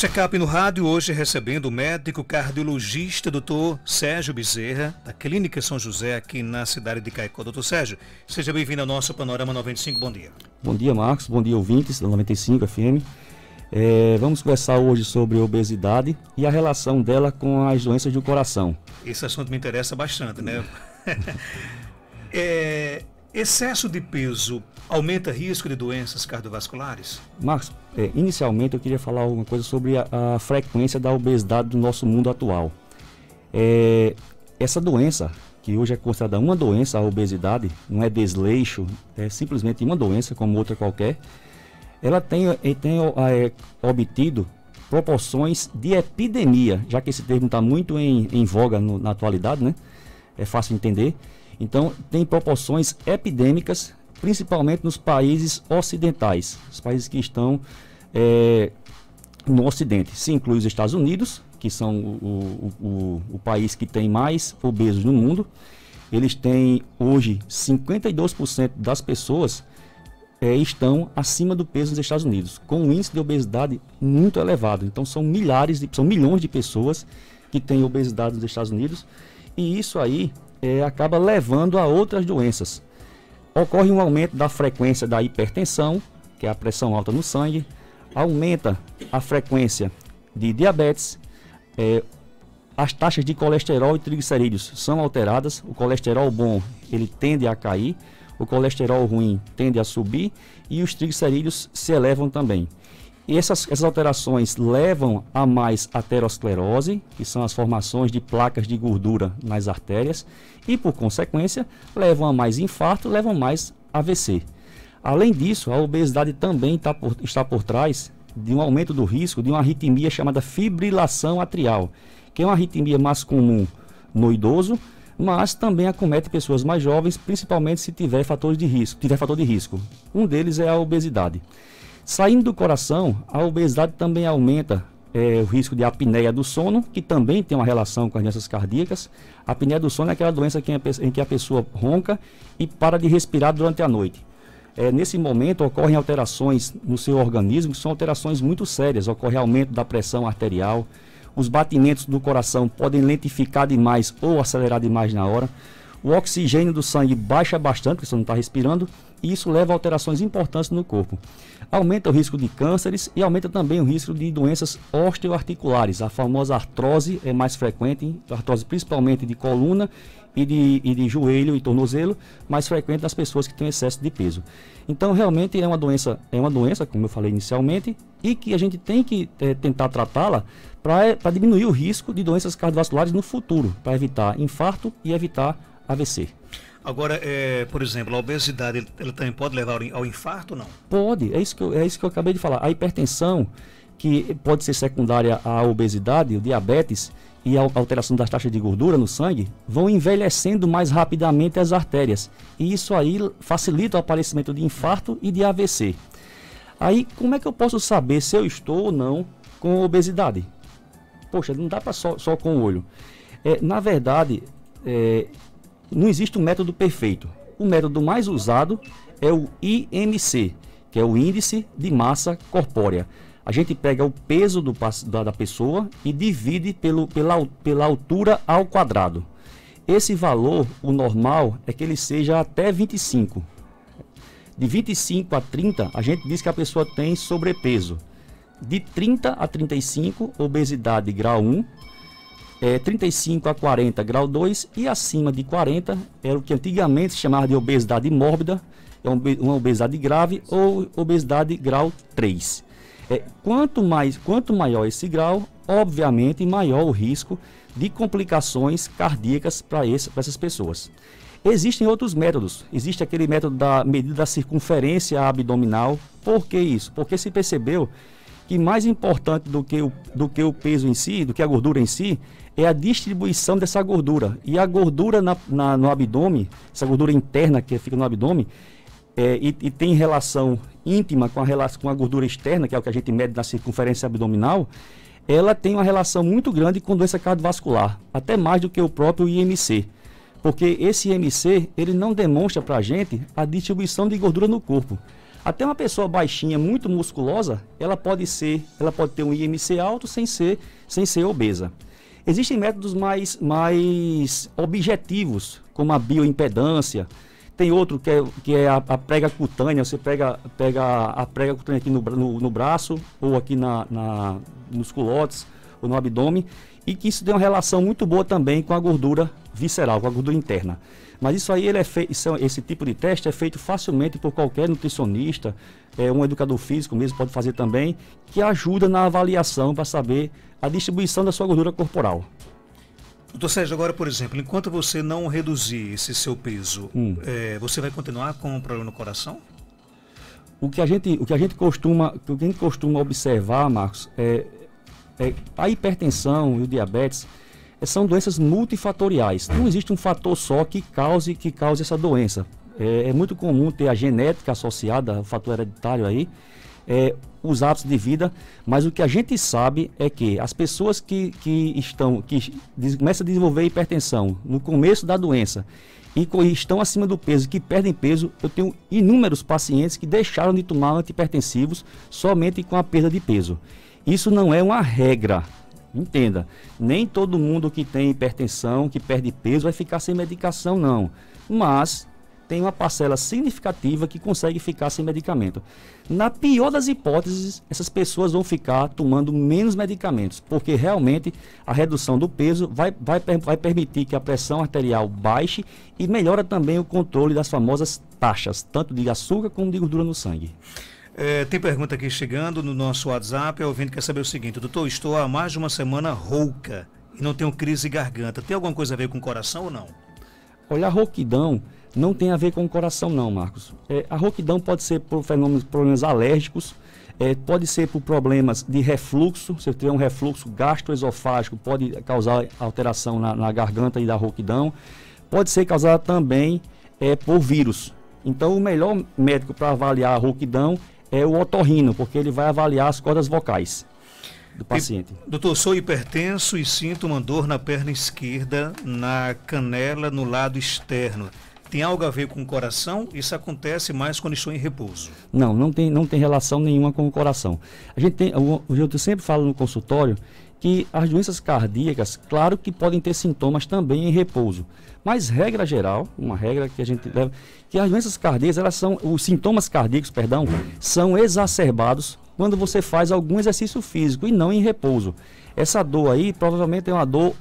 Check-up no rádio, hoje recebendo o médico cardiologista Dr. Sérgio Bezerra, da Clínica São José, aqui na cidade de Caicó. Dr. Sérgio, seja bem-vindo ao nosso Panorama 95, bom dia. Bom dia, Marcos, bom dia, ouvintes da 95 FM. Vamos conversar hoje sobre obesidade e a relação dela com as doenças do coração. Esse assunto me interessa bastante, né? Excesso de peso aumenta risco de doenças cardiovasculares? Marcos, inicialmente eu queria falar alguma coisa sobre a frequência da obesidade do nosso mundo atual. Essa doença, que hoje é considerada uma doença, a obesidade, não é desleixo, é simplesmente uma doença como outra qualquer, ela tem obtido proporções de epidemia, já que esse termo está muito em voga na atualidade, né? É fácil de entender. Então, tem proporções epidêmicas, principalmente nos países ocidentais, os países que estão no Ocidente. Se inclui os Estados Unidos, que são o país que tem mais obesos no mundo. Eles têm, hoje, 52% das pessoas estão acima do peso nos Estados Unidos, com um índice de obesidade muito elevado. Então, são milhões de pessoas que têm obesidade nos Estados Unidos, e isso aí acaba levando a outras doenças. Ocorre um aumento da frequência da hipertensão, que é a pressão alta no sangue, aumenta a frequência de diabetes, as taxas de colesterol e triglicerídeos são alteradas, o colesterol bom ele tende a cair, o colesterol ruim tende a subir e os triglicerídeos se elevam também. E essas alterações levam a mais aterosclerose, que são as formações de placas de gordura nas artérias, e por consequência levam a mais infarto, levam mais AVC. Além disso, a obesidade também está por trás de um aumento do risco de uma arritmia chamada fibrilação atrial, que é uma arritmia mais comum no idoso, mas também acomete pessoas mais jovens, principalmente se tiver fator de risco. Um deles é a obesidade. Saindo do coração, a obesidade também aumenta o risco de apneia do sono, que também tem uma relação com as doenças cardíacas. A apneia do sono é aquela doença em que a pessoa ronca e para de respirar durante a noite. Nesse momento ocorrem alterações no seu organismo, que são alterações muito sérias. Ocorre aumento da pressão arterial, os batimentos do coração podem lentificar demais ou acelerar demais na hora. O oxigênio do sangue baixa bastante, porque você não está respirando, e isso leva a alterações importantes no corpo. Aumenta o risco de cânceres e aumenta também o risco de doenças osteoarticulares. A famosa artrose é mais frequente, artrose principalmente de coluna e de joelho e tornozelo, mais frequente nas pessoas que têm excesso de peso. Então, realmente é uma doença, como eu falei inicialmente, e que a gente tem que tentar tratá-la para diminuir o risco de doenças cardiovasculares no futuro, para evitar infarto e evitar AVC. Agora, por exemplo, a obesidade, ela também pode levar ao infarto ou não? Pode, é isso que eu acabei de falar. A hipertensão, que pode ser secundária à obesidade, o diabetes e a alteração das taxas de gordura no sangue, vão envelhecendo mais rapidamente as artérias. E isso aí facilita o aparecimento de infarto e de AVC. Aí, como é que eu posso saber se eu estou ou não com obesidade? Poxa, não dá para só com o olho. Na verdade, não existe um método perfeito. O método mais usado é o IMC, que é o Índice de Massa Corpórea. A gente pega o peso da pessoa e divide pela altura ao quadrado. Esse valor, o normal, é que ele seja até 25. De 25 a 30, a gente diz que a pessoa tem sobrepeso. De 30 a 35, obesidade grau 1. 35 a 40, grau 2, e acima de 40 era o que antigamente se chamava de obesidade mórbida, uma obesidade grave ou obesidade grau 3. Quanto maior esse grau, obviamente maior o risco de complicações cardíacas para essas pessoas. Existem outros métodos. Existe aquele método da medida da circunferência abdominal. Por que isso? Porque se percebeu que mais importante do que o peso em si, do que a gordura em si, é a distribuição dessa gordura. E a gordura no abdômen, essa gordura interna que fica no abdômen, e tem relação íntima com a gordura externa, que é o que a gente mede na circunferência abdominal, ela tem uma relação muito grande com doença cardiovascular, até mais do que o próprio IMC. Porque esse IMC, ele não demonstra para a gente a distribuição de gordura no corpo. Até uma pessoa baixinha, muito musculosa, ela pode ter um IMC alto sem ser obesa. Existem métodos mais objetivos, como a bioimpedância. Tem outro que é a prega cutânea. Você pega a prega cutânea aqui no braço, ou aqui nos culotes, ou no abdômen, e que isso tem uma relação muito boa também com a gordura visceral, com a gordura interna. Mas isso aí, esse tipo de teste é feito facilmente por qualquer nutricionista, um educador físico mesmo pode fazer também, que ajuda na avaliação para saber a distribuição da sua gordura corporal. Doutor Sérgio, agora, por exemplo, enquanto você não reduzir esse seu peso, você vai continuar com um problema no coração? O que a gente costuma observar, Marcos, a hipertensão e o diabetes são doenças multifatoriais. Não existe um fator só que cause essa doença. É muito comum ter a genética associada, o fator hereditário aí, os hábitos de vida, mas o que a gente sabe é que as pessoas que começam a desenvolver hipertensão no começo da doença e estão acima do peso, que perdem peso, eu tenho inúmeros pacientes que deixaram de tomar antihipertensivos somente com a perda de peso. Isso não é uma regra. Entenda, nem todo mundo que tem hipertensão, que perde peso, vai ficar sem medicação, não. Mas tem uma parcela significativa que consegue ficar sem medicamento. Na pior das hipóteses, essas pessoas vão ficar tomando menos medicamentos, porque realmente a redução do peso vai permitir que a pressão arterial baixe e melhora também o controle das famosas taxas, tanto de açúcar como de gordura no sangue. Tem pergunta aqui chegando no nosso WhatsApp. O ouvinte quer saber o seguinte: doutor, estou há mais de uma semana rouca e não tenho crise de garganta. Tem alguma coisa a ver com o coração ou não? Olha, a rouquidão não tem a ver com o coração não, Marcos. A rouquidão pode ser por problemas alérgicos, pode ser por problemas de refluxo. Se tiver um refluxo gastroesofágico, pode causar alteração na garganta e da rouquidão. Pode ser causada também por vírus. Então, o melhor médico para avaliar a rouquidão é o otorrino, porque ele vai avaliar as cordas vocais do paciente. Doutor, sou hipertenso e sinto uma dor na perna esquerda, na canela, no lado externo. Tem algo a ver com o coração? Isso acontece mais quando estou em repouso? Não tem relação nenhuma com o coração. Eu sempre falo no consultório que as doenças cardíacas, claro que podem ter sintomas também em repouso. Mas, regra geral, uma regra que a gente leva, que as doenças cardíacas, os sintomas cardíacos, são exacerbados quando você faz algum exercício físico e não em repouso. Essa dor aí provavelmente é uma dor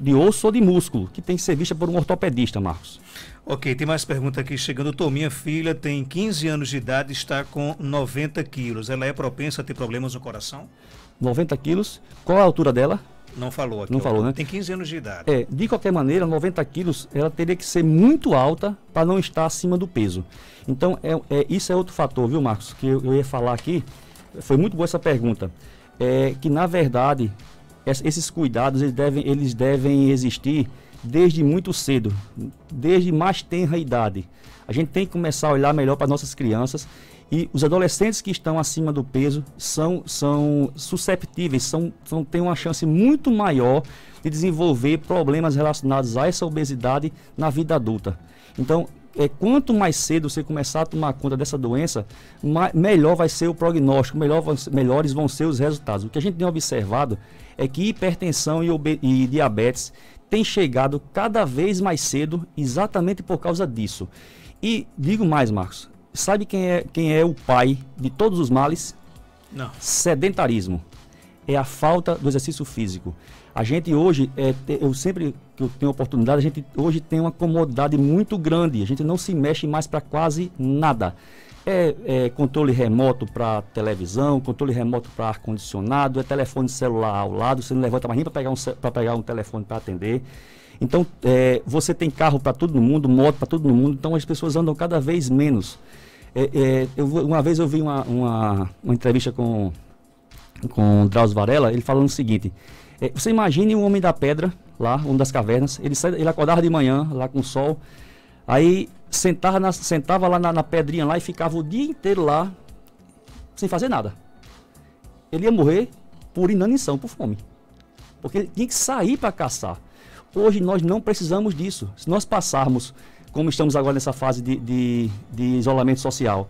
de osso ou de músculo, que tem que ser vista por um ortopedista, Marcos. Ok, tem mais pergunta aqui chegando. Doutor, minha filha tem 15 anos de idade e está com 90 quilos. Ela é propensa a ter problemas no coração? 90 quilos. Qual é a altura dela? Não falou aqui. Não falou, né? Tem 15 anos de idade. De qualquer maneira, 90 quilos, ela teria que ser muito alta para não estar acima do peso. Então, isso é outro fator, viu, Marcos, que eu ia falar aqui. Foi muito boa essa pergunta. Que, na verdade, esses cuidados, eles devem existir desde muito cedo, desde mais tenra idade. A gente tem que começar a olhar melhor para nossas crianças. E os adolescentes que estão acima do peso são susceptíveis, têm uma chance muito maior de desenvolver problemas relacionados a essa obesidade na vida adulta. Então, quanto mais cedo você começar a tomar conta dessa doença, melhor vai ser o prognóstico, melhores vão ser os resultados. O que a gente tem observado é que hipertensão e diabetes têm chegado cada vez mais cedo exatamente por causa disso. E digo mais, Marcos, sabe quem é o pai de todos os males? Não. Sedentarismo. É a falta do exercício físico. A gente hoje, eu sempre que eu tenho oportunidade, a gente hoje tem uma comodidade muito grande. A gente não se mexe mais para quase nada. Controle remoto para televisão, controle remoto para ar-condicionado, telefone celular ao lado, você não levanta mais nem para pegar um telefone para atender. Então, você tem carro para todo mundo, moto para todo mundo, então as pessoas andam cada vez menos. Uma vez eu vi uma entrevista com o Drauzio Varela, ele falando o seguinte: você imagine um homem da pedra, lá, um das cavernas, ele acordava de manhã, lá com o sol, aí sentava lá na pedrinha lá e ficava o dia inteiro lá, sem fazer nada. Ele ia morrer por inanição, por fome, porque ele tinha que sair para caçar. Hoje nós não precisamos disso. Se nós passarmos, como estamos agora nessa fase de isolamento social,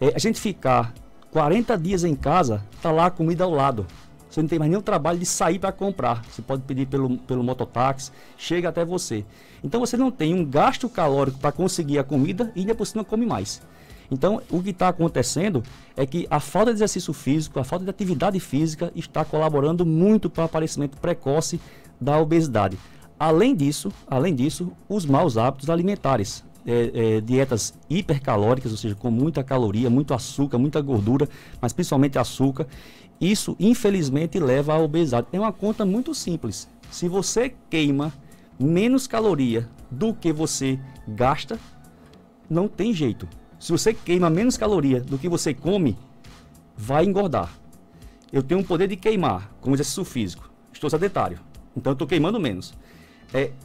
A gente ficar 40 dias em casa, tá lá a comida ao lado. Você não tem mais nenhum trabalho de sair para comprar. Você pode pedir pelo mototáxi, chega até você. Então você não tem um gasto calórico para conseguir a comida e ainda por cima come mais. Então o que está acontecendo é que a falta de exercício físico, a falta de atividade física está colaborando muito para o aparecimento precoce da obesidade. Além disso, os maus hábitos alimentares. Dietas hipercalóricas, ou seja, com muita caloria, muito açúcar, muita gordura, mas principalmente açúcar. Isso, infelizmente, leva à obesidade. É uma conta muito simples. Se você queima menos caloria do que você gasta, não tem jeito. Se você queima menos caloria do que você come, vai engordar. Eu tenho um poder de queimar com exercício físico. Estou sedentário, então eu estou queimando menos.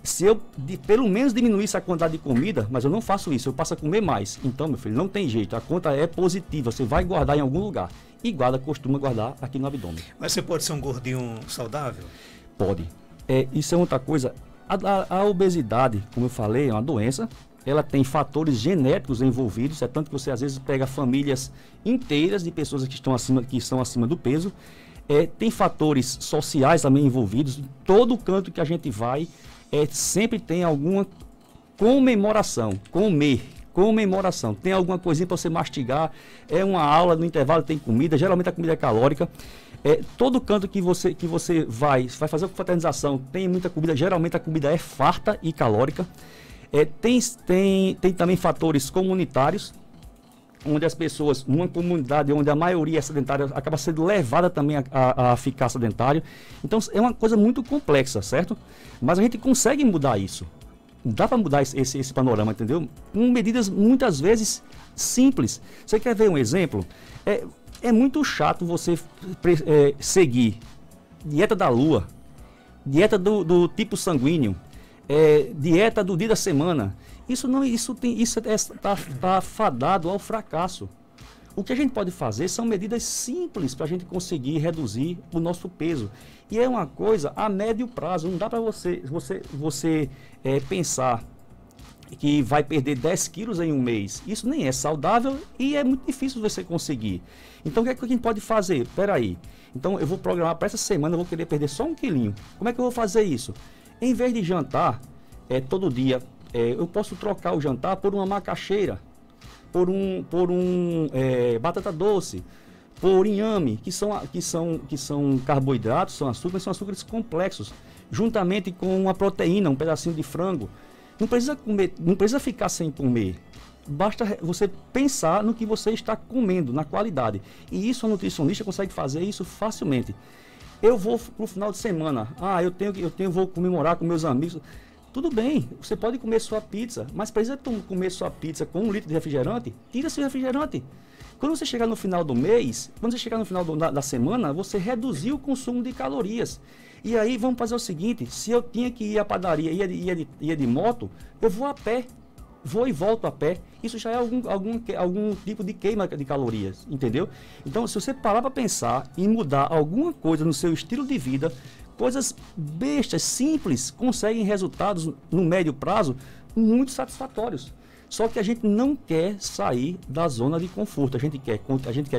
Se eu pelo menos diminuísse a quantidade de comida, mas eu não faço isso, eu passo a comer mais. Então, meu filho, não tem jeito, a conta é positiva, você vai guardar em algum lugar. E costuma guardar aqui no abdômen. Mas você pode ser um gordinho saudável? Pode. Isso é outra coisa. A obesidade, como eu falei, é uma doença. Ela tem fatores genéticos envolvidos, tanto que você às vezes pega famílias inteiras de pessoas que estão acima do peso. Tem fatores sociais também envolvidos. Em todo canto que a gente vai, sempre tem alguma comemoração, comemoração. Tem alguma coisinha para você mastigar, uma aula, no intervalo tem comida, geralmente a comida é calórica. Todo canto que você vai fazer a fraternização, tem muita comida, geralmente a comida é farta e calórica. Tem também fatores comunitários, onde as pessoas, numa comunidade onde a maioria é sedentária, acaba sendo levada também a ficar sedentário. Então é uma coisa muito complexa, certo? Mas a gente consegue mudar isso. Dá para mudar esse panorama, entendeu? Com medidas muitas vezes simples. Você quer ver um exemplo? É muito chato você seguir dieta da lua, dieta do tipo sanguíneo, dieta do dia da semana. Isso está fadado ao fracasso. O que a gente pode fazer são medidas simples para a gente conseguir reduzir o nosso peso. E é uma coisa a médio prazo. Não dá para você pensar que vai perder 10 quilos em um mês. Isso nem é saudável e é muito difícil você conseguir. Então o que é que a gente pode fazer? Espera aí. Então eu vou programar para essa semana, eu vou querer perder só 1 quilinho. Como é que eu vou fazer isso? Em vez de jantar todo dia, eu posso trocar o jantar por uma macaxeira, por batata doce, por inhame, que são carboidratos, são açúcares complexos, juntamente com uma proteína, um pedacinho de frango. Não precisa comer, não precisa ficar sem comer. Basta você pensar no que você está comendo, na qualidade. E isso a nutricionista consegue fazer isso facilmente. Eu vou pro final de semana, vou comemorar com meus amigos. Tudo bem, você pode comer sua pizza, mas precisa comer sua pizza com 1 litro de refrigerante? Tira seu refrigerante. Quando você chegar no final do mês, quando você chegar no final da semana, você reduziu o consumo de calorias. E aí vamos fazer o seguinte, se eu tinha que ir à padaria e ia de moto, eu vou a pé. Vou e volto a pé. Isso já é algum tipo de queima de calorias, entendeu? Então, se você parar para pensar em mudar alguma coisa no seu estilo de vida, coisas bestas, simples, conseguem resultados no médio prazo muito satisfatórios. Só que a gente não quer sair da zona de conforto. A gente quer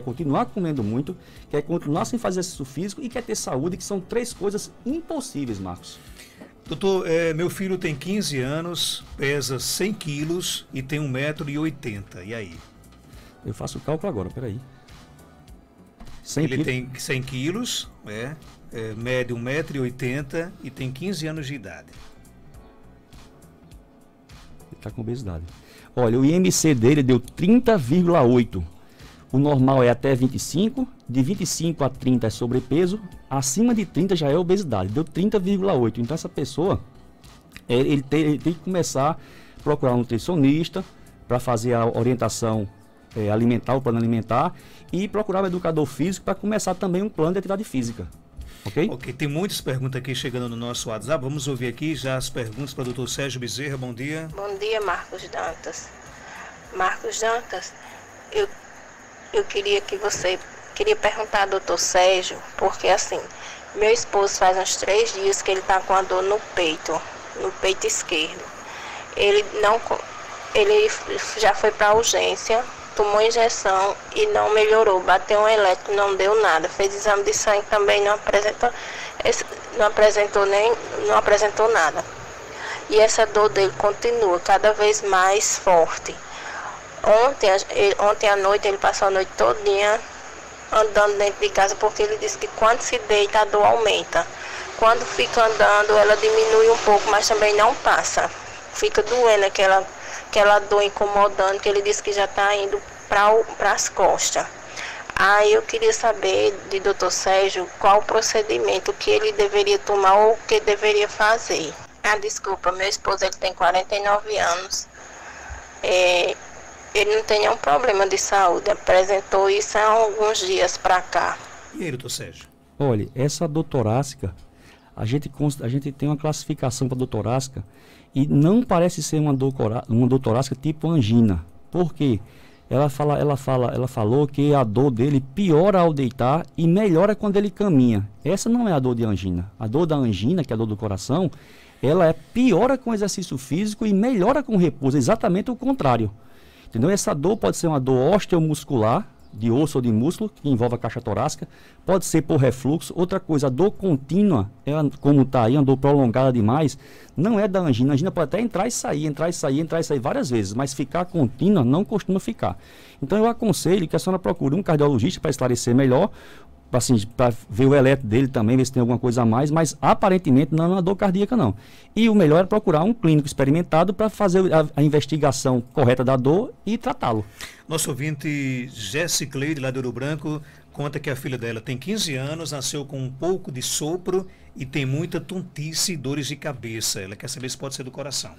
continuar comendo muito, quer continuar sem fazer exercício físico e quer ter saúde, que são 3 coisas impossíveis, Marcos. Doutor, meu filho tem 15 anos, pesa 100 quilos e tem 1,80 m. E aí? Eu faço o cálculo agora, peraí. Ele tem 100 quilos, mede 1,80 m e tem 15 anos de idade. Ele está com obesidade. Olha, o IMC dele deu 30,8. O normal é até 25, de 25 a 30 é sobrepeso, acima de 30 já é obesidade, deu 30,8. Então essa pessoa, ele tem que começar a procurar um nutricionista para fazer a orientação alimentar, o plano alimentar, e procurar um educador físico para começar também um plano de atividade física. Ok? Ok, tem muitas perguntas aqui chegando no nosso WhatsApp. Vamos ouvir aqui já as perguntas para o doutor Sérgio Bezerra. Bom dia. Bom dia, Marcos Dantas. Marcos Dantas, eu queria perguntar ao doutor Sérgio, porque assim, meu esposo faz uns 3 dias que ele está com a dor no peito esquerdo. Ele já foi para a urgência tomou injeção e não melhorou. Bateu um elétrico, não deu nada. Fez exame de sangue também, não apresentou nada. E essa dor dele continua cada vez mais forte. Ontem à noite ele passou a noite todinha andando dentro de casa, porque ele disse que quando se deita a dor aumenta. Quando fica andando ela diminui um pouco, mas também não passa. Fica doendo aquela dor incomodando, que ele disse que já está indo para as costas. Aí eu queria saber de Dr. Sérgio qual o procedimento que ele deveria tomar ou o que deveria fazer. Desculpa, meu esposo ele tem 49 anos. Ele não tem nenhum problema de saúde, apresentou isso há alguns dias para cá. E aí, doutor Sérgio? Olha, essa dor torácica, a gente tem uma classificação para dor torácica e não parece ser uma dor torácica tipo angina. Por quê? Ela falou que a dor dele piora ao deitar e melhora quando ele caminha. Essa não é a dor de angina. A dor da angina, que é a dor do coração, ela piora com exercício físico e melhora com repouso, exatamente o contrário. Entendeu? Essa dor pode ser uma dor osteomuscular, de osso ou de músculo, que envolve a caixa torácica, pode ser por refluxo. Outra coisa, a dor contínua, como está aí, uma dor prolongada demais, não é da angina. A angina pode até entrar e sair várias vezes, mas ficar contínua não costuma ficar. Então eu aconselho que a senhora procure um cardiologista para esclarecer melhor, assim, para ver o eletro dele também, ver se tem alguma coisa a mais, mas aparentemente não é uma dor cardíaca não. E o melhor é procurar um clínico experimentado para fazer a investigação correta da dor e tratá-lo. Nosso ouvinte Jéssica Cleide, lá do Ouro Branco, conta que a filha dela tem 15 anos, nasceu com um pouco de sopro e tem muita tontice e dores de cabeça. Ela quer saber se pode ser do coração.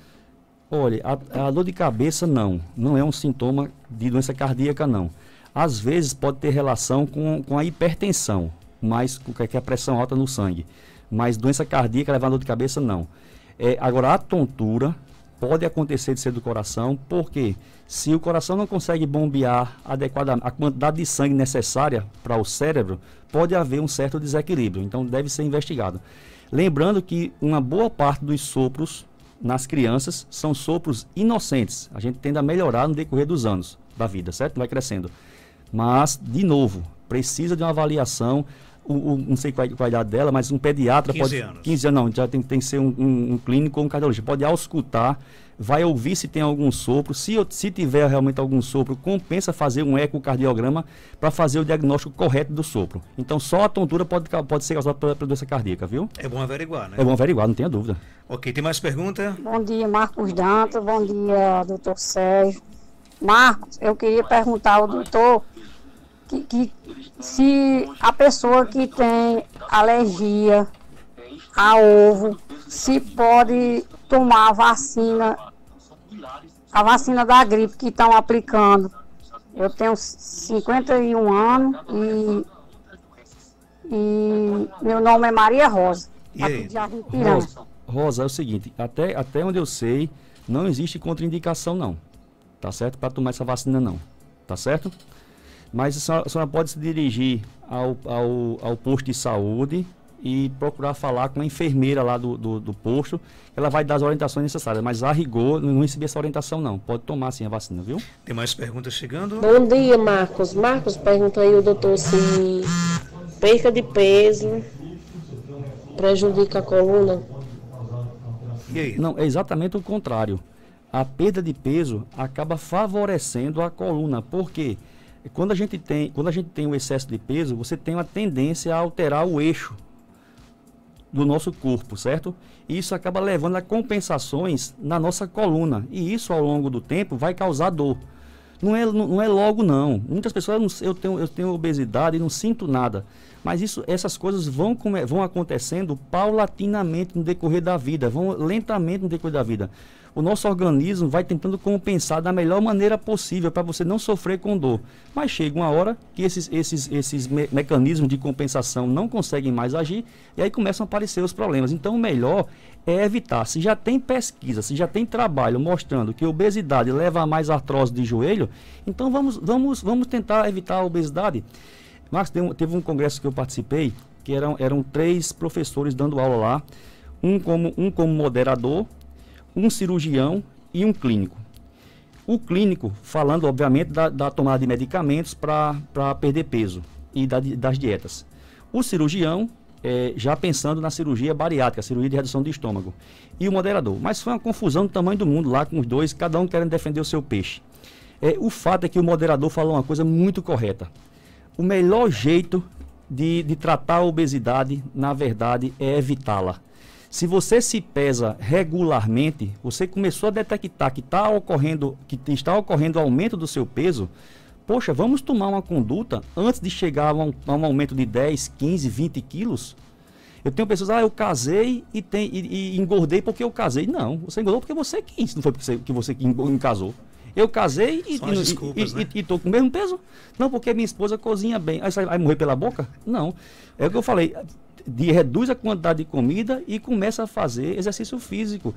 Olha, a dor de cabeça não é um sintoma de doença cardíaca não. Às vezes pode ter relação com a hipertensão, mas que é a pressão alta no sangue. Mas doença cardíaca levando dor de cabeça, não. Agora, a tontura pode acontecer de ser do coração, porque se o coração não consegue bombear adequadamente a quantidade de sangue necessária para o cérebro, pode haver um certo desequilíbrio. Então, deve ser investigado. Lembrando que uma boa parte dos sopros nas crianças são sopros inocentes. A gente tende a melhorar no decorrer dos anos da vida, certo? Vai crescendo. Mas, de novo, precisa de uma avaliação, não sei qual a idade dela, mas um pediatra 15 anos. 15 anos, não, já tem que ser um clínico ou um cardiologista. Pode auscultar, vai ouvir se tem algum sopro. Se tiver realmente algum sopro, compensa fazer um ecocardiograma para fazer o diagnóstico correto do sopro. Então, só a tontura pode ser causada pela doença cardíaca, viu? É bom averiguar, né? É bom averiguar, não tenha dúvida. Ok, tem mais pergunta? Bom dia, Marcos Dantas. Bom dia, doutor Sérgio. Marcos, eu queria perguntar ao doutor que se a pessoa que tem alergia a ovo, se pode tomar a vacina da gripe que estão aplicando. Eu tenho 51 anos e meu nome é Maria Rosa. E aí? Rosa, é o seguinte, até onde eu sei, não existe contraindicação não, tá certo? Para tomar essa vacina não, tá certo? Mas a senhora pode se dirigir ao posto de saúde e procurar falar com a enfermeira lá do posto. Ela vai dar as orientações necessárias, mas a rigor não recebi essa orientação não. Pode tomar sim a vacina, viu? Tem mais perguntas chegando? Bom dia, Marcos. Marcos, pergunta aí o doutor se perca de peso prejudica a coluna. E aí? Não, é exatamente o contrário. A perda de peso acaba favorecendo a coluna. Por quê? Quando a gente tem o excesso de peso, você tem uma tendência a alterar o eixo do nosso corpo, certo? E isso acaba levando a compensações na nossa coluna. E isso, ao longo do tempo, vai causar dor. Não é logo, não. Muitas pessoas, eu tenho obesidade e não sinto nada. Mas essas coisas vão acontecendo paulatinamente no decorrer da vida, vão lentamente no decorrer da vida. O nosso organismo vai tentando compensar da melhor maneira possível para você não sofrer com dor. Mas chega uma hora que esses mecanismos de compensação não conseguem mais agir e aí começam a aparecer os problemas. Então o melhor é evitar. Se já tem pesquisa, se já tem trabalho mostrando que a obesidade leva a mais artrose de joelho, então vamos tentar evitar a obesidade. Marcos, teve um congresso que eu participei, que eram 3 professores dando aula lá, um como moderador, um cirurgião e um clínico. O clínico, falando obviamente da tomada de medicamentos para perder peso e das dietas. O cirurgião, já pensando na cirurgia bariátrica, cirurgia de redução do estômago. E o moderador. Mas foi uma confusão do tamanho do mundo lá com os dois, cada um querendo defender o seu peixe. O fato é que o moderador falou uma coisa muito correta. O melhor jeito de tratar a obesidade, na verdade, é evitá-la. Se você se pesa regularmente, você começou a detectar que está ocorrendo aumento do seu peso, poxa, vamos tomar uma conduta antes de chegar a um aumento de 10, 15, 20 quilos. Eu tenho pessoas, eu casei e engordei porque eu casei. Não, você engordou porque você quis, não foi porque você casou. Eu casei e estou com o mesmo peso? Não, porque minha esposa cozinha bem. Aí você vai morrer pela boca? Não. É o que eu falei. Reduz a quantidade de comida e começa a fazer exercício físico.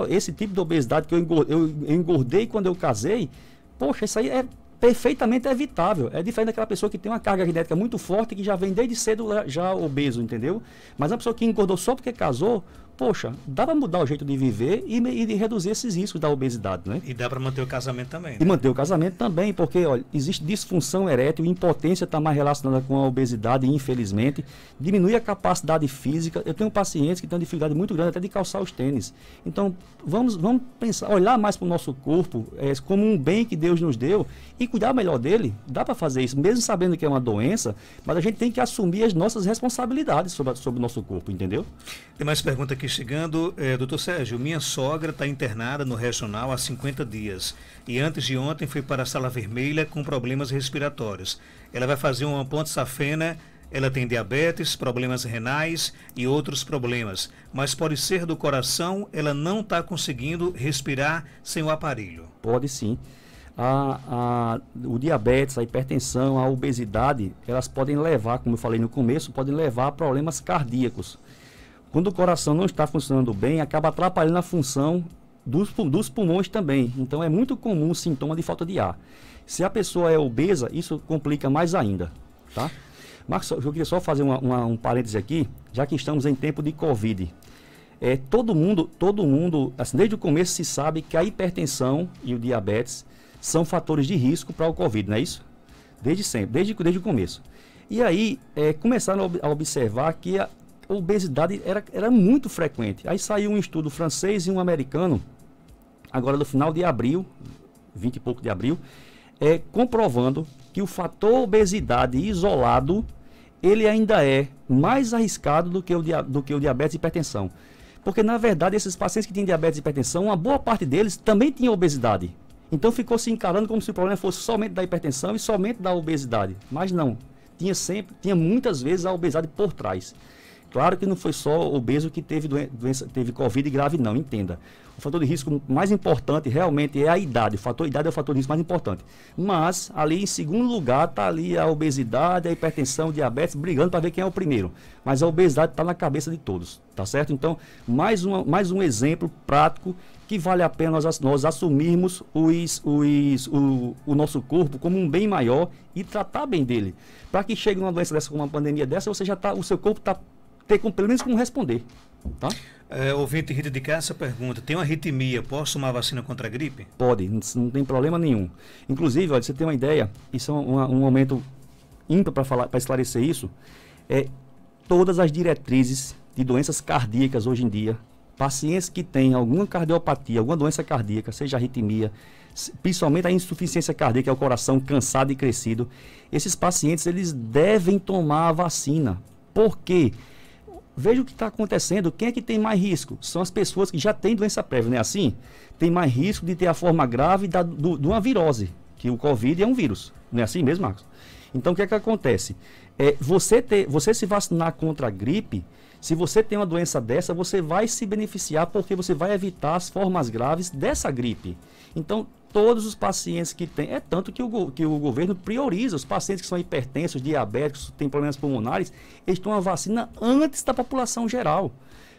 Esse tipo de obesidade que eu engordei quando eu casei, poxa, isso aí é perfeitamente evitável. É diferente daquela pessoa que tem uma carga genética muito forte, que já vem desde cedo já obeso, entendeu? Mas uma pessoa que engordou só porque casou, poxa, dá para mudar o jeito de viver e de reduzir esses riscos da obesidade, né? E dá para manter o casamento também. Né? E manter o casamento também, porque, olha, existe disfunção erétil, impotência está mais relacionada com a obesidade, infelizmente. Diminui a capacidade física. Eu tenho pacientes que têm dificuldade muito grande até de calçar os tênis. Então, vamos pensar, olhar mais para o nosso corpo como um bem que Deus nos deu e cuidar melhor dele. Dá para fazer isso, mesmo sabendo que é uma doença, mas a gente tem que assumir as nossas responsabilidades sobre o nosso corpo, entendeu? Tem mais pergunta aqui chegando. Doutor Sérgio, minha sogra está internada no regional há 50 dias e antes de ontem foi para a sala vermelha com problemas respiratórios. Ela vai fazer uma ponte safena, ela tem diabetes, problemas renais e outros problemas, mas pode ser do coração, ela não está conseguindo respirar sem o aparelho. Pode sim. O diabetes, a hipertensão, a obesidade, elas podem levar, como eu falei no começo, podem levar a problemas cardíacos. Quando o coração não está funcionando bem, acaba atrapalhando a função dos pulmões também. Então é muito comum o sintoma de falta de ar. Se a pessoa é obesa, isso complica mais ainda, tá? Marcos, eu queria só fazer um parêntese aqui, já que estamos em tempo de Covid. Todo mundo, assim, desde o começo se sabe que a hipertensão e o diabetes são fatores de risco para o Covid, não é isso? Desde sempre, desde o começo. E aí, começaram a observar que a obesidade era muito frequente. Aí saiu um estudo francês e um americano, agora no final de abril, 20 e pouco de abril, comprovando que o fator obesidade isolado, ele ainda é mais arriscado do que o diabetes e hipertensão. Porque, na verdade, esses pacientes que têm diabetes e hipertensão, uma boa parte deles também tinha obesidade. Então ficou se encarando como se o problema fosse somente da hipertensão e somente da obesidade. Mas não, tinha muitas vezes a obesidade por trás. Claro que não foi só o obeso que teve Covid grave, não, entenda. O fator de risco mais importante realmente é a idade. O fator idade é o fator de risco mais importante. Mas, ali em segundo lugar, está ali a obesidade, a hipertensão, o diabetes, brigando para ver quem é o primeiro. Mas a obesidade está na cabeça de todos, tá certo? Então, mais um exemplo prático que vale a pena nós assumirmos o nosso corpo como um bem maior e tratar bem dele. Para que chegue uma doença dessa, como uma pandemia dessa, o seu corpo está pelo menos como responder, tá? Ouvinte Rita de Cássia pergunta, tem uma arritmia, posso tomar vacina contra a gripe? Pode, não tem problema nenhum. Inclusive, olha, você tem uma ideia, isso é um momento ímpar para esclarecer isso, todas as diretrizes de doenças cardíacas hoje em dia, pacientes que têm alguma cardiopatia, alguma doença cardíaca, seja arritmia, principalmente a insuficiência cardíaca, é o coração cansado e crescido, esses pacientes, eles devem tomar a vacina. Por quê? Veja o que está acontecendo. Quem é que tem mais risco? São as pessoas que já têm doença prévia, não é assim? Tem mais risco de ter a forma grave de uma virose, que o Covid é um vírus. Não é assim mesmo, Marcos? Então, o que é que acontece? Você se vacinar contra a gripe, se você tem uma doença dessa, você vai se beneficiar porque você vai evitar as formas graves dessa gripe. Então, todos os pacientes que têm, tanto que o governo prioriza os pacientes que são hipertensos, diabéticos, têm problemas pulmonares, eles tomam a vacina antes da população geral.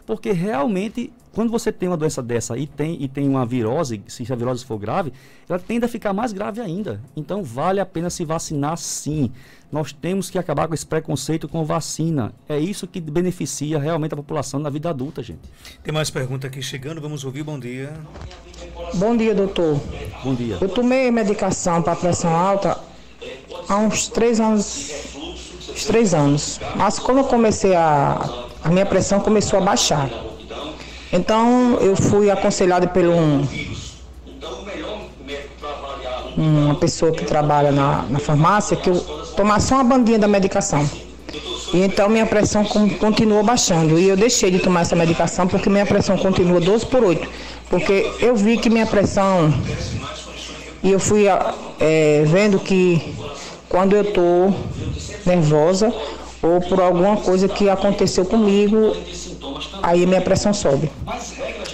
Porque realmente, quando você tem uma doença dessa e tem uma virose, se a virose for grave, ela tende a ficar mais grave ainda. Então, vale a pena se vacinar sim. Nós temos que acabar com esse preconceito com vacina. É isso que beneficia realmente a população na vida adulta, gente. Tem mais pergunta aqui chegando, vamos ouvir. Bom dia. Bom dia, doutor. Bom dia. Eu tomei medicação para pressão alta há uns 3 anos. Mas quando eu comecei a minha pressão começou a baixar. Então eu fui aconselhado por uma pessoa que trabalha na farmácia que eu tomasse uma bandinha da medicação. E então minha pressão continuou baixando. E eu deixei de tomar essa medicação porque minha pressão continua 12/8. Porque eu vi que minha pressão... E eu fui vendo que quando eu estou nervosa ou por alguma coisa que aconteceu comigo, aí minha pressão sobe.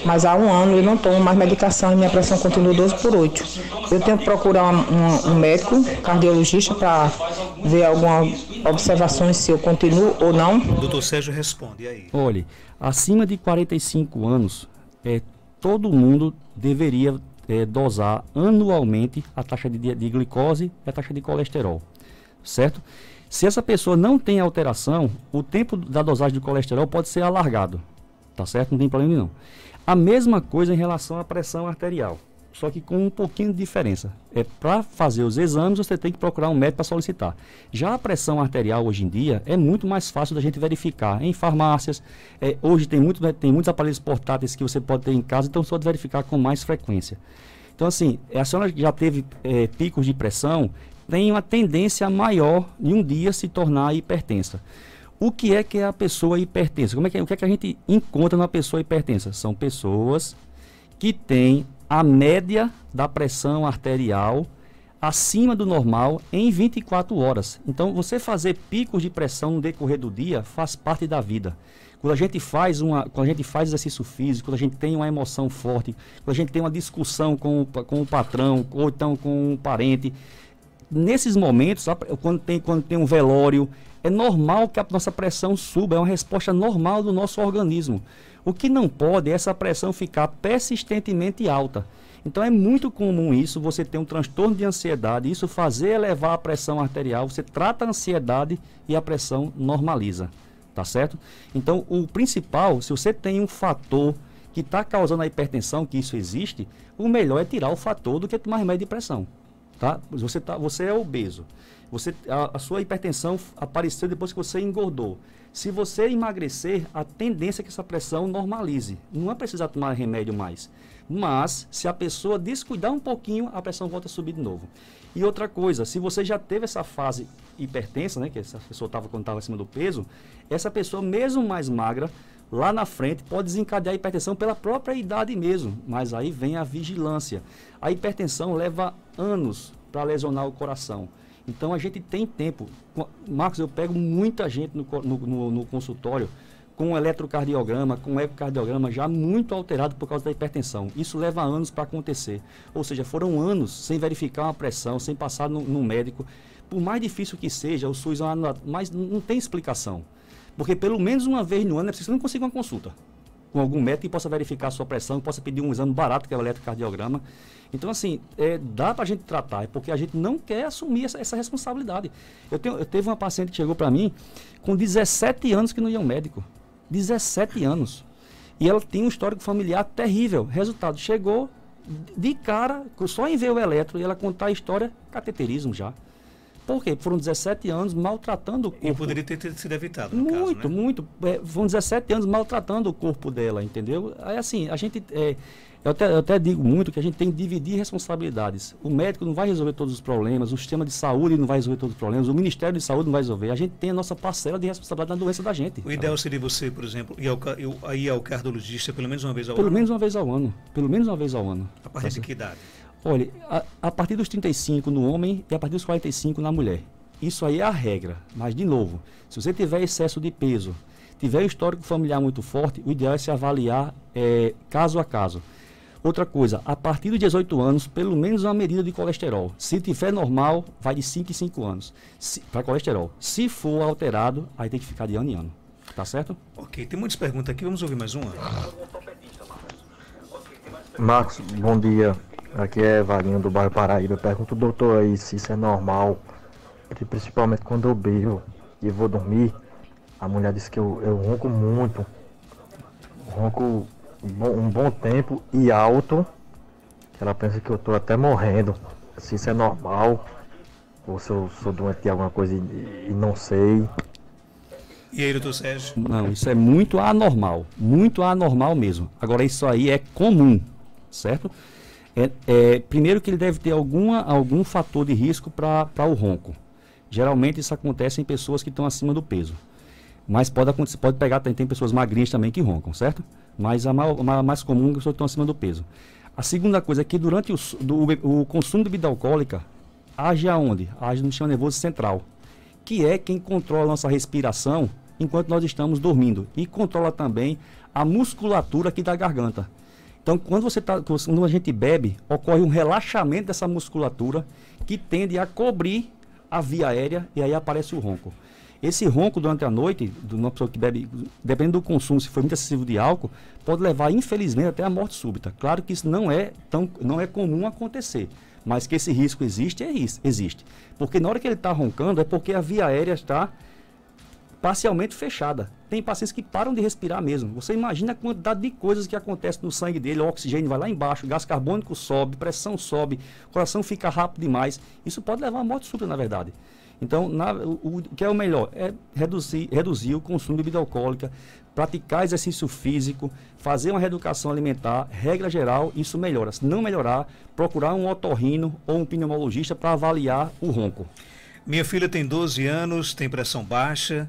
Mas há 1 ano eu não tomo mais medicação e minha pressão continua 12/8. Eu tenho que procurar um médico, cardiologista, para ver algumas observações se eu continuo ou não. Doutor Sérgio responde, e aí? Olhe, acima de 45 anos, todo mundo deveria dosar anualmente a taxa de glicose e a taxa de colesterol, certo? Se essa pessoa não tem alteração, o tempo da dosagem de colesterol pode ser alargado, tá certo? Não tem problema nenhum. A mesma coisa em relação à pressão arterial, só que com um pouquinho de diferença. Para fazer os exames, você tem que procurar um médico para solicitar. Já a pressão arterial hoje em dia é muito mais fácil da gente verificar em farmácias. Hoje tem muitos aparelhos portáteis que você pode ter em casa, então você pode verificar com mais frequência. Então assim, a senhora já teve picos de pressão, tem uma tendência maior em um dia se tornar hipertensa. O que é a pessoa hipertensa? O que é que a gente encontra numa pessoa hipertensa? São pessoas que têm a média da pressão arterial acima do normal em 24 horas. Então, você fazer picos de pressão no decorrer do dia faz parte da vida. Quando a gente faz exercício físico, quando a gente tem uma emoção forte, quando a gente tem uma discussão com o patrão, ou então com um parente, nesses momentos, quando tem um velório, é normal que a nossa pressão suba, é uma resposta normal do nosso organismo. O que não pode é essa pressão ficar persistentemente alta. Então é muito comum isso, você ter um transtorno de ansiedade, isso fazer elevar a pressão arterial, você trata a ansiedade e a pressão normaliza, tá certo? Então o principal, se você tem um fator que está causando a hipertensão, que isso existe, o melhor é tirar o fator do que tomar remédio de pressão, tá? Você é obeso. A sua hipertensão apareceu depois que você engordou. Se você emagrecer, a tendência é que essa pressão normalize. Não é precisar tomar remédio mais. Mas, se a pessoa descuidar um pouquinho, a pressão volta a subir de novo. E outra coisa, se você já teve essa fase hipertensa, né, que essa pessoa quando estava acima do peso, essa pessoa, mesmo mais magra, lá na frente, pode desencadear a hipertensão pela própria idade mesmo. Mas aí vem a vigilância. A hipertensão leva anos para lesionar o coração. Então a gente tem tempo. Marcos, eu pego muita gente no consultório com eletrocardiograma, com ecocardiograma já muito alterado por causa da hipertensão. Isso leva anos para acontecer. Ou seja, foram anos sem verificar uma pressão, sem passar no médico. Por mais difícil que seja, o SUS mas não tem explicação. Porque pelo menos uma vez no ano é preciso que você não consiga uma consulta com algum médico que possa verificar a sua pressão, que possa pedir um exame barato, que é o eletrocardiograma. Então, assim, dá para a gente tratar, porque a gente não quer assumir essa responsabilidade. Eu teve uma paciente que chegou para mim com 17 anos que não ia ao médico. 17 anos. E ela tinha um histórico familiar terrível. Resultado, chegou de cara, só em ver o eletro, e ela contar a história, cateterismo já. Por quê? Foram 17 anos maltratando o corpo. E poderia ter sido evitado, no caso, né? Muito. Foram 17 anos maltratando o corpo dela, entendeu? Aí, assim, a gente... Eu até digo muito que a gente tem que dividir responsabilidades. O médico não vai resolver todos os problemas, o sistema de saúde não vai resolver todos os problemas, o Ministério de Saúde não vai resolver. A gente tem a nossa parcela de responsabilidade na doença da gente. O ideal seria você, por exemplo, ir ao cardiologista pelo menos uma vez ao ano? Pelo menos uma vez ao ano. Pelo menos uma vez ao ano. A partir de que idade? Olha, a partir dos 35 no homem e a partir dos 45 na mulher. Isso aí é a regra. Mas, de novo, se você tiver excesso de peso, tiver histórico familiar muito forte, o ideal é se avaliar caso a caso. Outra coisa, a partir dos 18 anos, pelo menos uma medida de colesterol. Se tiver normal, vai de 5 em 5 anos para colesterol. Se for alterado, aí tem que ficar de ano em ano. Tá certo? Ok, tem muitas perguntas aqui, vamos ouvir mais uma. Marcos, bom dia. Aqui é Valinho do bairro Paraíba. Eu pergunto ao doutor aí se isso é normal, porque principalmente quando eu bebo e vou dormir, a mulher diz que eu ronco muito, ronco um bom tempo e alto, que ela pensa que eu tô até morrendo. Se isso é normal, ou se eu sou doente de alguma coisa e não sei. E aí, doutor Sérgio? Não, isso é muito anormal mesmo. Agora, isso aí é comum, certo? Primeiro que ele deve ter algum fator de risco para o ronco. Geralmente isso acontece em pessoas que estão acima do peso. Mas pode pegar, tem pessoas magrinhas também que roncam, certo? Mas a mais comum é que pessoas que estão acima do peso. A segunda coisa é que durante o consumo de bebida alcoólica, age aonde? Age no sistema nervoso central, que é quem controla a nossa respiração enquanto nós estamos dormindo e controla também a musculatura aqui da garganta. Então, quando a gente bebe, ocorre um relaxamento dessa musculatura que tende a cobrir a via aérea e aí aparece o ronco. Esse ronco durante a noite, de uma pessoa que bebe, dependendo do consumo, se for muito excessivo de álcool, pode levar, infelizmente, até a morte súbita. Claro que isso não é comum acontecer, mas que esse risco existe, existe. Porque na hora que ele está roncando, é porque a via aérea está parcialmente fechada. Tem pacientes que param de respirar mesmo. Você imagina a quantidade de coisas que acontecem no sangue dele, o oxigênio vai lá embaixo, o gás carbônico sobe, pressão sobe, o coração fica rápido demais. Isso pode levar à morte súbita, na verdade. Então, o que é o melhor? É reduzir o consumo de bebida alcoólica, praticar exercício físico, fazer uma reeducação alimentar, regra geral, isso melhora. Se não melhorar, procurar um otorrino ou um pneumologista para avaliar o ronco. Minha filha tem 12 anos, tem pressão baixa,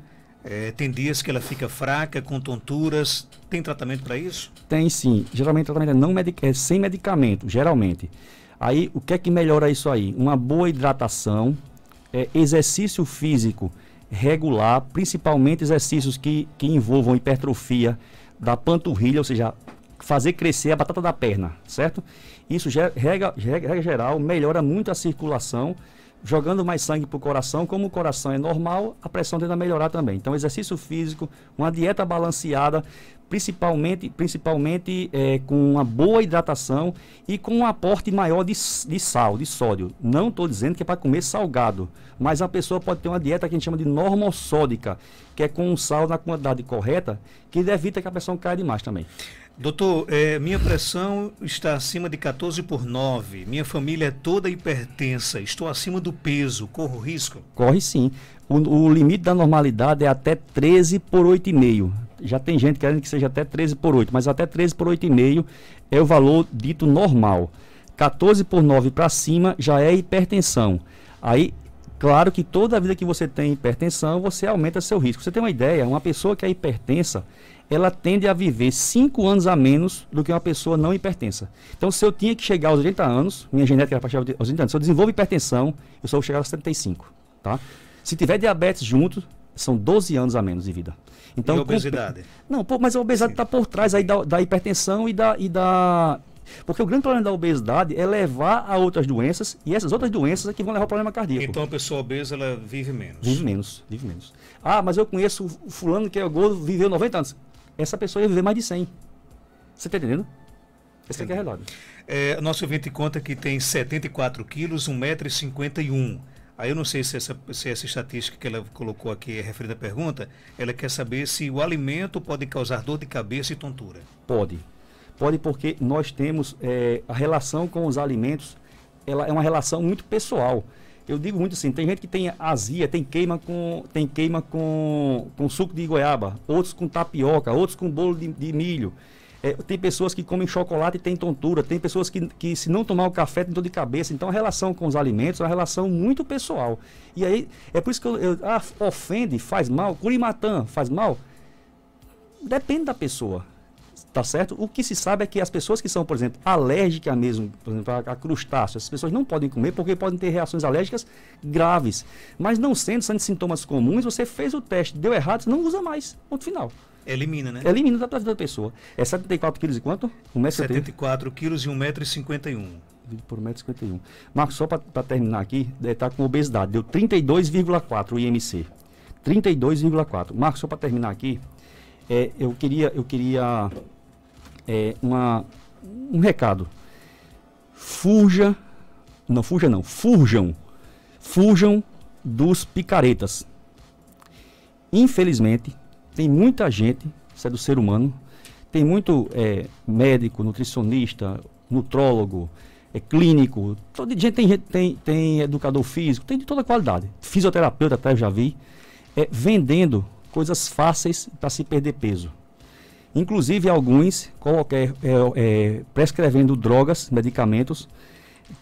tem dias que ela fica fraca, com tonturas. Tem tratamento para isso? Tem sim. Geralmente o tratamento é sem medicamento, geralmente. Aí, o que é que melhora isso aí? Uma boa hidratação, exercício físico regular, principalmente exercícios que envolvam hipertrofia da panturrilha, ou seja, fazer crescer a batata da perna, certo? Isso, regra geral, melhora muito a circulação, jogando mais sangue para o coração. Como o coração é normal, a pressão tende a melhorar também. Então, exercício físico, uma dieta balanceada, principalmente com uma boa hidratação e com um aporte maior de sal, de sódio. Não estou dizendo que é para comer salgado, mas a pessoa pode ter uma dieta que a gente chama de normossódica, que é com um sal na quantidade correta, que evita que a pressão caia demais também. Doutor, minha pressão está acima de 14/9. Minha família é toda hipertensa. Estou acima do peso. Corro risco? Corre sim. O limite da normalidade é até 13/8,5. Já tem gente querendo que seja até 13/8, mas até 13/8,5 é o valor dito normal. 14/9 para cima já é hipertensão. Aí, claro que toda vida que você tem hipertensão, você aumenta seu risco. Você tem uma ideia, uma pessoa que é hipertensa, ela tende a viver 5 anos a menos do que uma pessoa não hipertensa. Então, se eu tinha que chegar aos 80 anos, minha genética era para chegar aos 80 anos, se eu desenvolvo hipertensão, eu só vou chegar aos 75, tá? Se tiver diabetes junto, são 12 anos a menos de vida. Então, e a obesidade? Não, mas a obesidade está por trás aí da hipertensão e da... Porque o grande problema da obesidade é levar a outras doenças, e essas outras doenças é que vão levar ao problema cardíaco. Então a pessoa obesa, ela vive menos? Vive menos. Ah, mas eu conheço o fulano que é gordo, viveu 90 anos. Essa pessoa ia viver mais de 100. Você está entendendo? Essa aqui é a realidade. Nosso ouvinte conta que tem 74 quilos, 1,51 m. Aí eu não sei se essa estatística que ela colocou aqui é referida à pergunta. Ela quer saber se o alimento pode causar dor de cabeça e tontura. Pode porque nós temos a relação com os alimentos, ela é uma relação muito pessoal. Eu digo muito assim, tem gente que tem azia, tem queima com suco de goiaba, outros com tapioca, outros com bolo de milho. Tem pessoas que comem chocolate e tem tontura, tem pessoas que se não tomar o café tem dor de cabeça. Então a relação com os alimentos é uma relação muito pessoal. E aí, é por isso que ofende, faz mal, curimatã faz mal. Depende da pessoa. Tá certo? O que se sabe é que as pessoas que são, por exemplo, alérgicas mesmo, por exemplo, a crustáceos, as pessoas não podem comer porque podem ter reações alérgicas graves. Mas não sendo sintomas comuns, você fez o teste, deu errado, você não usa mais. Ponto final. Elimina, né? Elimina da vida da pessoa. É 74 quilos e quanto? 74 quilos e 1,51 m. Por 1,51 m. Marcos, só para terminar aqui, está com obesidade. Deu 32,4 o IMC. 32,4. Marcos, só para terminar aqui, eu queria um recado. Fujam dos picaretas. Infelizmente, tem muita gente, isso é do ser humano, tem muito médico, nutricionista, nutrólogo, clínico, tem educador físico, tem de toda qualidade. Fisioterapeuta até eu já vi, vendendo coisas fáceis para se perder peso. Inclusive alguns prescrevendo drogas, medicamentos,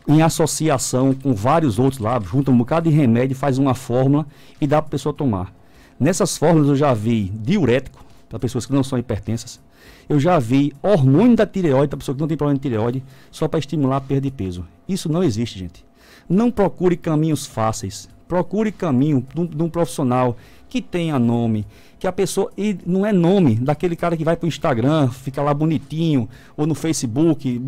em associação com vários outros lá, junta um bocado de remédio, faz uma fórmula e dá para a pessoa tomar. Nessas fórmulas eu já vi diurético, para pessoas que não são hipertensas. Eu já vi hormônio da tireoide, para pessoa que não tem problema de tireoide, só para estimular a perda de peso. Isso não existe, gente. Não procure caminhos fáceis. Procure caminho de um profissional que tenha nome, que a pessoa, e não é nome daquele cara que vai para o Instagram, fica lá bonitinho, ou no Facebook,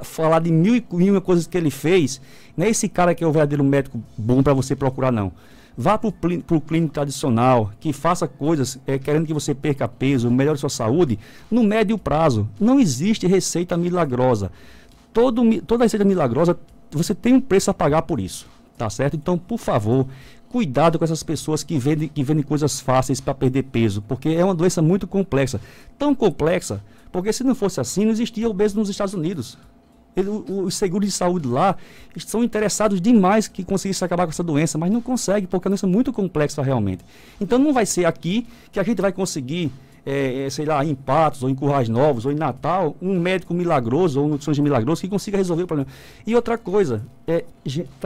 falar de mil e uma coisas que ele fez. Não é esse cara que é o verdadeiro médico bom para você procurar, não. Vá para o clínico tradicional, que faça coisas querendo que você perca peso, melhore sua saúde, no médio prazo. Não existe receita milagrosa. Toda receita milagrosa, você tem um preço a pagar por isso, tá certo? Então, por favor, cuidado com essas pessoas que vendem coisas fáceis para perder peso, porque é uma doença muito complexa. Tão complexa, porque se não fosse assim, não existia obeso nos Estados Unidos. Os seguros de saúde lá estão interessados demais que conseguisse acabar com essa doença, mas não consegue, porque é uma doença muito complexa realmente. Então não vai ser aqui que a gente vai conseguir, sei lá, em Patos, ou em Currais Novos, ou em Natal, um médico milagroso, ou um nutricionista milagroso que consiga resolver o problema. E outra coisa, a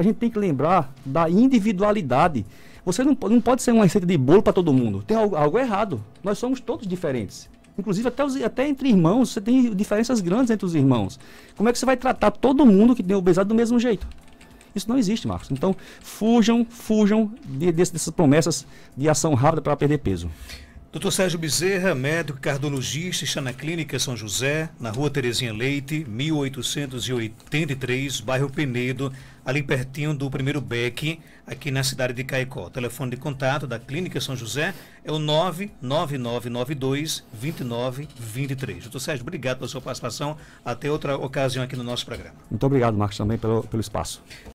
gente tem que lembrar da individualidade. Você não pode ser uma receita de bolo para todo mundo. Tem algo errado. Nós somos todos diferentes. Inclusive, até entre irmãos, você tem diferenças grandes entre os irmãos. Como é que você vai tratar todo mundo que tem obesidade do mesmo jeito? Isso não existe, Marcos. Então, fujam dessas promessas de ação rápida para perder peso. Dr. Sérgio Bezerra, médico cardiologista, está na Clínica São José, na Rua Terezinha Leite, 1883, bairro Penedo, ali pertinho do primeiro BEC, aqui na cidade de Caicó. O telefone de contato da Clínica São José é o 99992-2923. Dr. Sérgio, obrigado pela sua participação. Até outra ocasião aqui no nosso programa. Muito obrigado, Marcos, também pelo espaço.